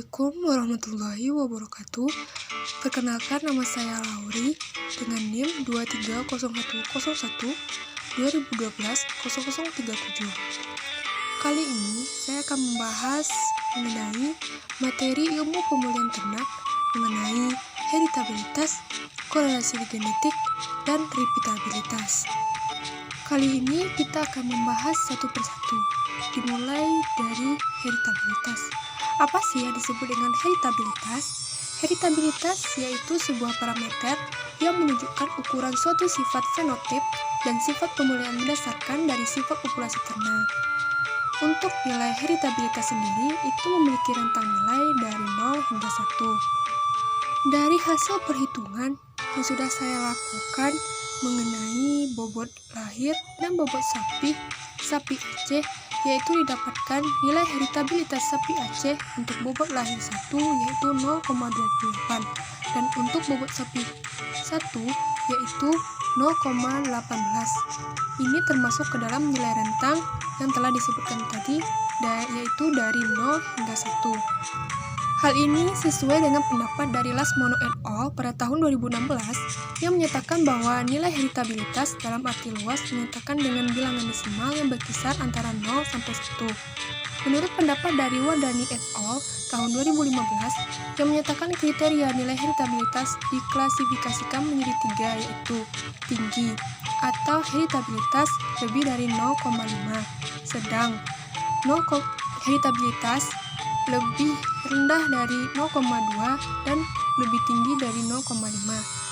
Assalamualaikum warahmatullahi wabarakatuh. Perkenalkan, nama saya Lauri dengan NIM 230101 2012 0037. Kali ini saya akan membahas mengenai materi ilmu pemulihan ternak mengenai heritabilitas, korelasi genetik, dan repeatabilitas. Kali ini kita akan membahas satu persatu, dimulai dari heritabilitas. Apa sih yang disebut dengan heritabilitas? Heritabilitas yaitu sebuah parameter yang menunjukkan ukuran suatu sifat fenotip dan sifat pemulihan berdasarkan dari sifat populasi ternak. Untuk nilai heritabilitas sendiri itu memiliki rentang nilai dari 0 hingga 1. Dari hasil perhitungan yang sudah saya lakukan mengenai bobot lahir dan bobot sapi Aceh, yaitu didapatkan nilai heritabilitas sapi Aceh untuk bobot lahir 1 yaitu 0,28 dan untuk bobot sapi 1 yaitu 0,18. Ini termasuk ke dalam nilai rentang yang telah disebutkan tadi, yaitu dari 0 hingga 1. Hal ini sesuai dengan pendapat dari Lasmono et al. Pada tahun 2016 yang menyatakan bahwa nilai heritabilitas dalam arti luas menyatakan dengan bilangan desimal yang berkisar antara 0 sampai 1. Menurut pendapat dari Wadani et al. Tahun 2015 yang menyatakan kriteria nilai heritabilitas diklasifikasikan menjadi 3, yaitu tinggi atau heritabilitas lebih dari 0,5, sedang heritabilitas lebih rendah dari 0,2 dan lebih tinggi dari 0,5,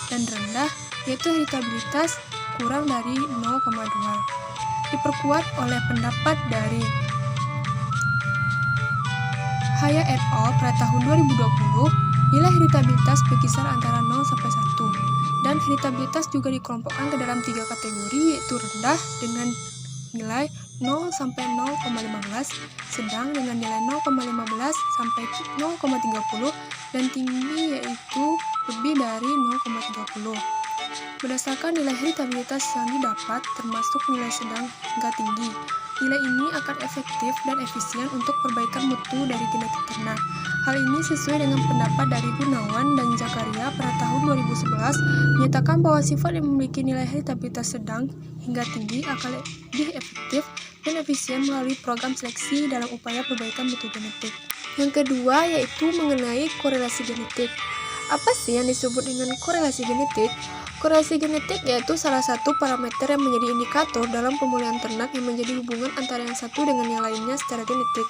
dan rendah yaitu heritabilitas kurang dari 0,2. Diperkuat oleh pendapat dari Haya et al. Pada tahun 2020, nilai heritabilitas berkisar antara 0 sampai 1, dan heritabilitas juga dikelompokkan ke dalam 3 kategori, yaitu rendah dengan nilai 0 sampai 0,15, sedang dengan nilai 0,15 sampai 0,30, dan tinggi yaitu lebih dari 0,30. Berdasarkan nilai heritabilitas yang didapat, termasuk nilai sedang hingga tinggi, nilai ini akan efektif dan efisien untuk perbaikan mutu dari genetik ternak. Hal ini sesuai dengan pendapat dari Gunawan dan Zakaria pada tahun 2011 menyatakan bahwa sifat yang memiliki nilai heritabilitas sedang hingga tinggi akan lebih efektif dan efisien melalui program seleksi dalam upaya perbaikan mutu genetik. Yang kedua yaitu mengenai korelasi genetik. Apa sih yang disebut dengan korelasi genetik? Korelasi genetik yaitu salah satu parameter yang menjadi indikator dalam pemulihan ternak yang menjadi hubungan antara yang satu dengan yang lainnya secara genetik.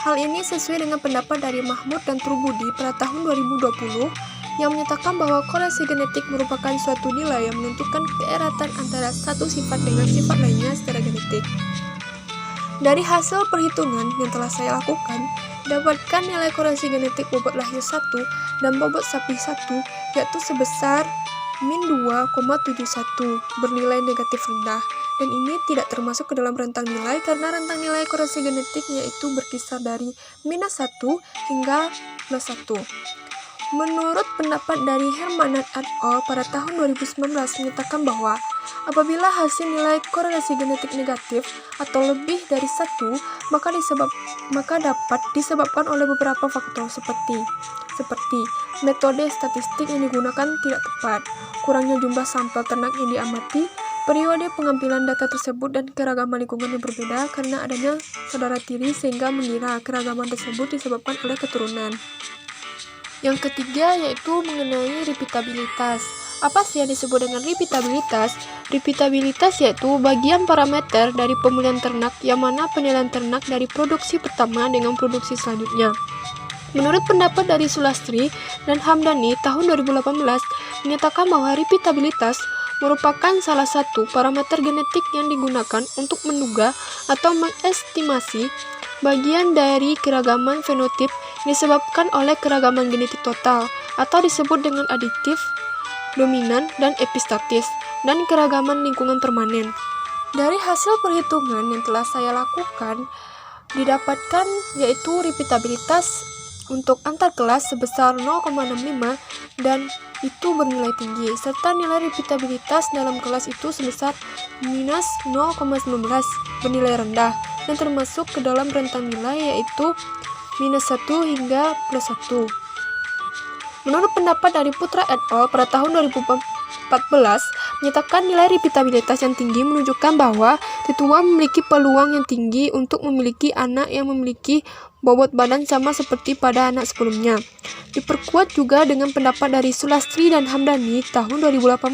Hal ini sesuai dengan pendapat dari Mahmud dan Trubudi pada tahun 2020 yang menyatakan bahwa korelasi genetik merupakan suatu nilai yang menentukan keeratan antara satu sifat dengan sifat lainnya secara genetik. Dari hasil perhitungan yang telah saya lakukan, dapatkan nilai korelasi genetik bobot lahir 1 dan bobot sapi 1 yaitu sebesar -2,71 bernilai negatif rendah, dan ini tidak termasuk ke dalam rentang nilai karena rentang nilai korelasi genetik yaitu berkisar dari -1 hingga +1. Menurut pendapat dari Hermanat et al. Pada tahun 2019 menyatakan bahwa apabila hasil nilai korelasi genetik negatif atau lebih dari 1, maka dapat disebabkan oleh beberapa faktor seperti metode statistik yang digunakan tidak tepat, kurangnya jumlah sampel ternak yang diamati, periode pengambilan data tersebut, dan keragaman lingkungan yang berbeda karena adanya saudara tiri sehingga mengira keragaman tersebut disebabkan oleh keturunan. Yang ketiga yaitu mengenai repeatabilitas. Apa sih yang disebut dengan repeatabilitas? Repeatabilitas yaitu bagian parameter dari pemulihan ternak yang mana penilaian ternak dari produksi pertama dengan produksi selanjutnya. Menurut pendapat dari Sulastri dan Hamdani tahun 2018 menyatakan bahwa repeatabilitas merupakan salah satu parameter genetik yang digunakan untuk menduga atau mengestimasi bagian dari keragaman fenotip disebabkan oleh keragaman genetik total atau disebut dengan aditif, dominan, dan epistatis, dan keragaman lingkungan permanen. Dari hasil perhitungan yang telah saya lakukan, didapatkan yaitu repeatabilitas untuk antar kelas sebesar 0,65 dan itu bernilai tinggi, serta nilai repeatabilitas dalam kelas itu sebesar -0,19 bernilai rendah dan termasuk ke dalam rentang nilai yaitu -1 hingga +1. Menurut pendapat dari Putra et al. Pada tahun 2014, menyatakan nilai repeatabilitas yang tinggi menunjukkan bahwa tetua memiliki peluang yang tinggi untuk memiliki anak yang memiliki bobot badan sama seperti pada anak sebelumnya. Diperkuat juga dengan pendapat dari Sulastri dan Hamdani tahun 2018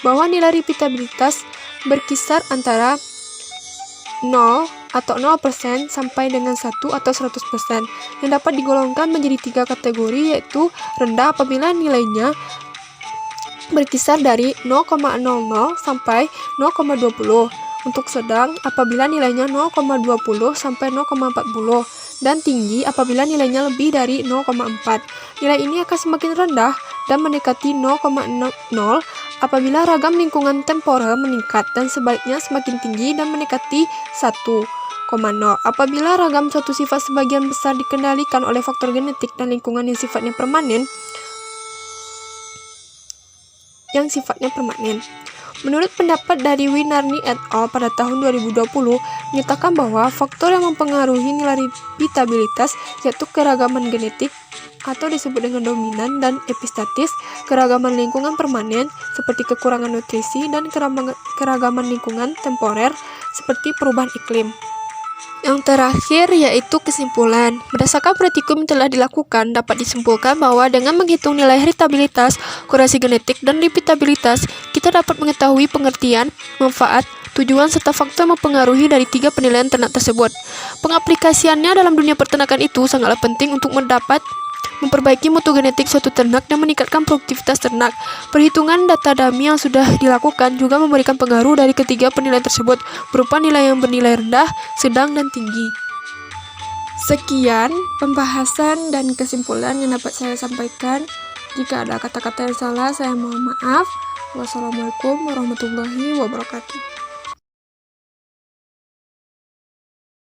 bahwa nilai repeatabilitas berkisar antara 0 atau 0% sampai dengan 1 atau 100% yang dapat digolongkan menjadi 3 kategori, yaitu rendah apabila nilainya berkisar dari 0,00 sampai 0,20, untuk sedang apabila nilainya 0,20 sampai 0,40, dan tinggi apabila nilainya lebih dari 0,4. Nilai ini akan semakin rendah dan mendekati 0,0 apabila ragam lingkungan temporer meningkat, dan sebaliknya semakin tinggi dan mendekati 1,0 apabila ragam suatu sifat sebagian besar dikendalikan oleh faktor genetik dan lingkungan yang sifatnya permanen. Menurut pendapat dari Winarni et al. Pada tahun 2020, menyatakan bahwa faktor yang mempengaruhi nilai repeatabilitas yaitu keragaman genetik atau disebut dengan dominan, dan epistatis, keragaman lingkungan permanen seperti kekurangan nutrisi, dan keragaman lingkungan temporer seperti perubahan iklim. Yang terakhir yaitu kesimpulan. Berdasarkan praktikum yang telah dilakukan, dapat disimpulkan bahwa dengan menghitung nilai heritabilitas, korelasi genetik, dan repeatabilitas, kita dapat mengetahui pengertian, manfaat, tujuan, serta faktor mempengaruhi dari 3 penilaian ternak tersebut. Pengaplikasiannya dalam dunia peternakan itu sangatlah penting untuk memperbaiki mutu genetik suatu ternak dan meningkatkan produktivitas ternak. Perhitungan data dummy yang sudah dilakukan juga memberikan pengaruh dari ketiga penilaian tersebut, berupa nilai yang bernilai rendah, sedang, dan tinggi. Sekian pembahasan dan kesimpulan yang dapat saya sampaikan. Jika ada kata-kata yang salah, saya mohon maaf. Wassalamualaikum warahmatullahi wabarakatuh.